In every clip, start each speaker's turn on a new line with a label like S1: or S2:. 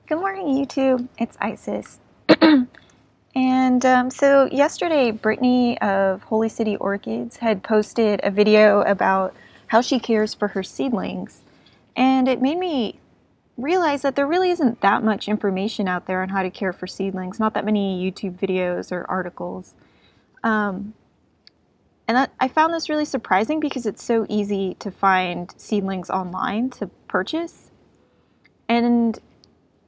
S1: Good morning, YouTube. It's Isis. So yesterday, Brittany of Holy City Orchids had posted a video about how she cares for her seedlings. And it made me realize that there really isn't that much information out there on how to care for seedlings, not that many YouTube videos or articles. I found this really surprising because it's so easy to find seedlings online to purchase. And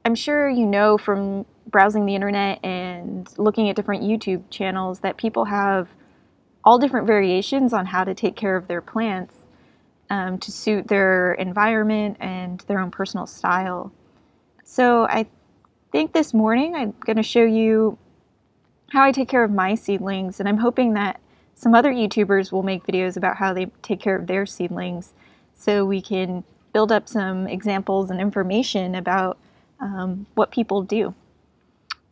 S1: I'm sure you know from browsing the internet and looking at different YouTube channels that people have all different variations on how to take care of their plants to suit their environment and their own personal style. So I think this morning I'm going to show you how I take care of my seedlings, and I'm hoping that some other YouTubers will make videos about how they take care of their seedlings so we can build up some examples and information about what people do.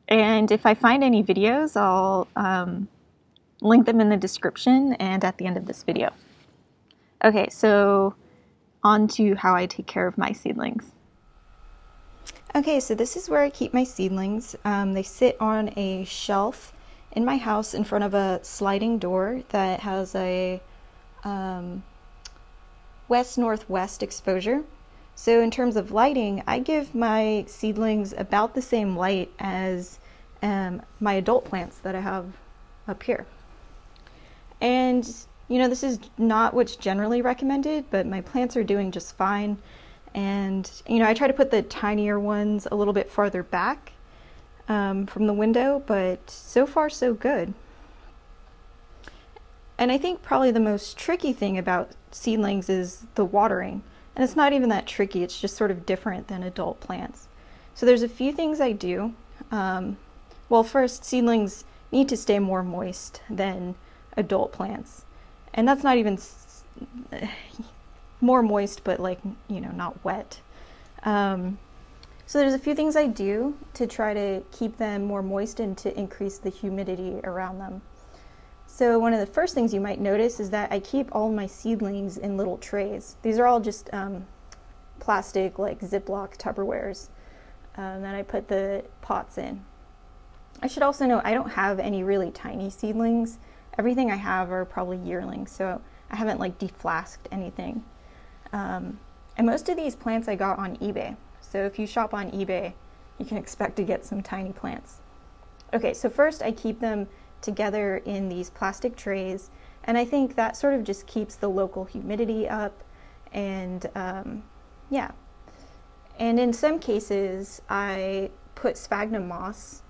S1: And if I find any videos, I'll link them in the description and at the end of this video. Okay, so on to how I take care of my seedlings. Okay, so this is where I keep my seedlings. They sit on a shelf in my house in front of a sliding door that has a west-northwest exposure. So in terms of lighting, I give my seedlings about the same light as my adult plants that I have up here. And you know, this is not what's generally recommended, but my plants are doing just fine. And you know, I try to put the tinier ones a little bit farther back from the window, but so far so good. And I think probably the most tricky thing about seedlings is the watering. And it's not even that tricky, it's just sort of different than adult plants. So there's a few things I do. Well, first, seedlings need to stay more moist than adult plants. And that's not even more moist, but like, you know, not wet. So there's a few things I do to try to keep them more moist and to increase the humidity around them. So one of the first things you might notice is that I keep all my seedlings in little trays. These are all just plastic, like Ziploc Tupperwares that I put the pots in. I should also note I don't have any really tiny seedlings. Everything I have are probably yearlings, so I haven't like deflasked anything. And most of these plants I got on eBay. So if you shop on eBay, you can expect to get some tiny plants. Okay, so first I keep them together in these plastic trays, and I think that sort of just keeps the local humidity up. And yeah, and in some cases I put sphagnum moss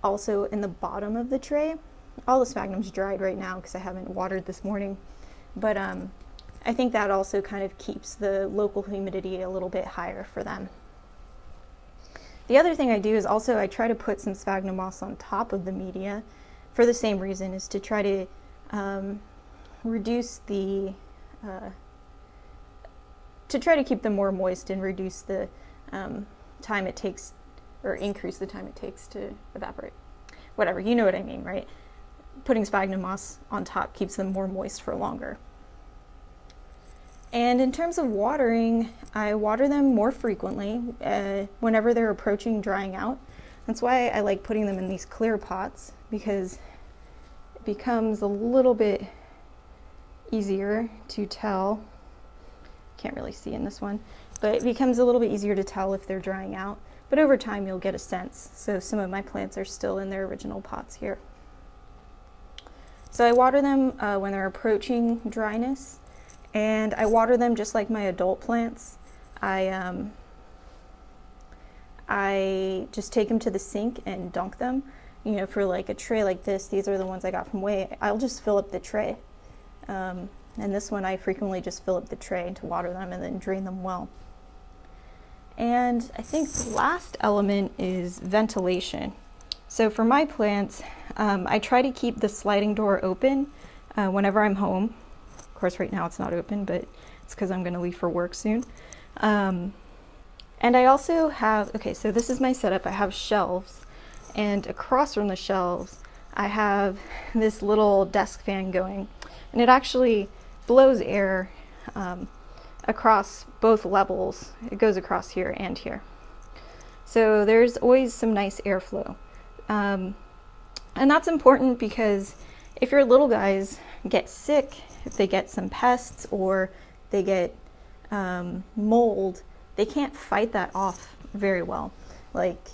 S1: also in the bottom of the tray. All the sphagnum's dried right now because I haven't watered this morning, but I think that also kind of keeps the local humidity a little bit higher for them. The other thing I do is also I try to put some sphagnum moss on top of the media for the same reason, is to try to reduce the, to try to keep them more moist and reduce the time it takes, or increase the time it takes to evaporate. Whatever, you know what I mean, right? Putting sphagnum moss on top keeps them more moist for longer. And in terms of watering, I water them more frequently whenever they're approaching drying out. That's why I like putting them in these clear pots, because it becomes a little bit easier to tell. Can't really see in this one, but it becomes a little bit easier to tell if they're drying out. But over time you'll get a sense. So some of my plants are still in their original pots here. So I water them when they're approaching dryness, and I water them just like my adult plants. I just take them to the sink and dunk them. You know, for like a tray like this, these are the ones I got from Way. I'll just fill up the tray. And this one I frequently just fill up the tray to water them and then drain them well. And I think the last element is ventilation. So for my plants, I try to keep the sliding door open whenever I'm home. Of course, right now it's not open, but it's because I'm going to leave for work soon. And I also have, okay, so this is my setup. I have shelves, and across from the shelves, I have this little desk fan going, and it actually blows air across both levels. It goes across here and here. So there's always some nice airflow. And that's important because if your little guys get sick, if they get some pests or they get mold, they can't fight that off very well. Like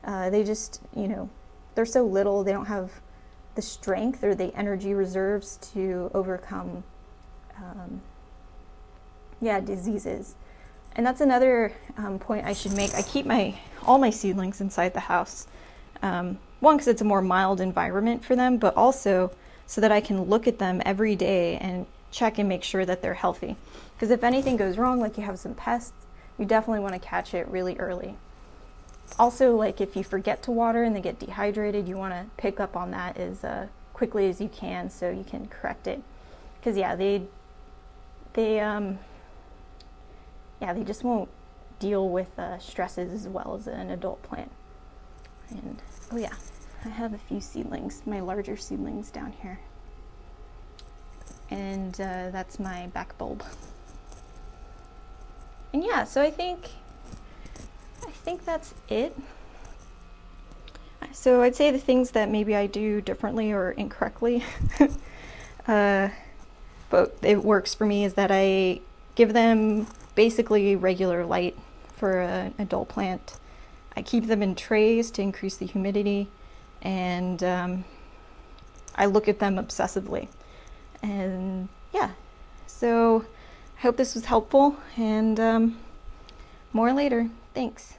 S1: they just, you know, they're so little, they don't have the strength or the energy reserves to overcome diseases. And that's another point I should make. I keep all my seedlings inside the house. One, because it's a more mild environment for them, but also so that I can look at them every day and check and make sure that they're healthy. Because if anything goes wrong, like you have some pests, you definitely want to catch it really early. Also, like if you forget to water and they get dehydrated, you want to pick up on that as quickly as you can so you can correct it. Because yeah, they just won't deal with stresses as well as an adult plant. And oh yeah, I have a few seedlings, my larger seedlings down here. And that's my back bulb. And yeah, so I think that's it. So I'd say the things that maybe I do differently or incorrectly, but it works for me, is that I give them basically regular light for an adult plant. I keep them in trays to increase the humidity, and I look at them obsessively. And yeah, so I hope this was helpful, and more later. Thanks.